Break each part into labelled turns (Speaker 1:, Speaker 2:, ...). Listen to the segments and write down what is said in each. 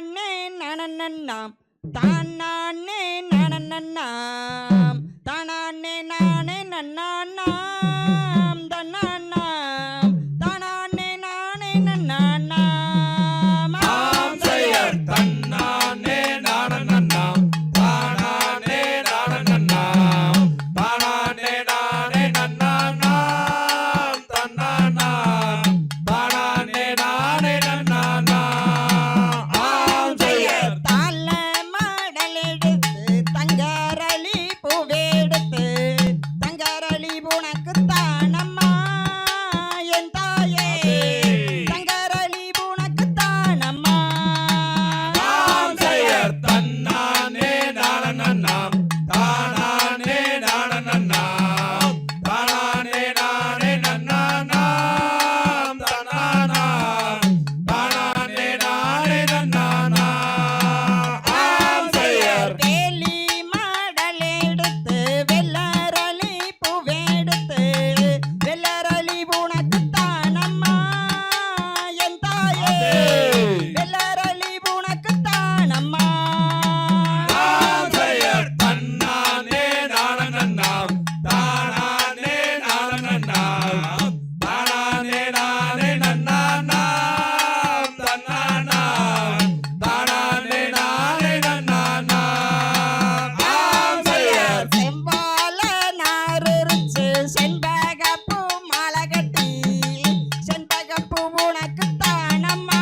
Speaker 1: தானானே நனநன்னாம் தானானே நனநன்னாம் தானானே நானே நன்னானாம் தன்னானாம் தானானே நானே நன்னானாம்
Speaker 2: ஆம் செயற் தன்னானே நானநன்னாம் தானானே நானநன்னாம் தானானே நானே நன்னானாம் தன்னானாம் தானானே நானே நன்னானாம் ஆம் செயற்
Speaker 1: தாள மாடலெடுத்து தங்கரளி பூவெடுத்து தங்கரளி உனக்கு தானம்மா என் தாயே தங்கரளி உனக்கு தானம்மா
Speaker 2: ஆம் செயற் தன்னானே நானநன்னாம் தானானே நானநன்னாம் தானானே நானே நன்னானாம் தன்னானாம் தானானே நானே நன்னானாம் ஆம் செயற்
Speaker 1: வேலி மாடலெடுத்து வெள்ளரளி பூவெடுத்து வெள்ளரளி உனக்கு தானம்மா என் தாயே வெள்ளரளி உனக்கு தானம்மா
Speaker 2: ஆம் செயற் தன்னானே நானநன்னாம் தானானே நானநன்னாம் தானானே நானே நன்னானாம் தன்னானாம் தானானே நானே நன்னானாம் ஆம் செயற்
Speaker 1: செம்பால நாருச்சு செண்பகப்பூ மாலை கட்டி செண்பகப்பூ உனக்கு தானம்மா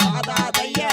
Speaker 1: தாதா தையா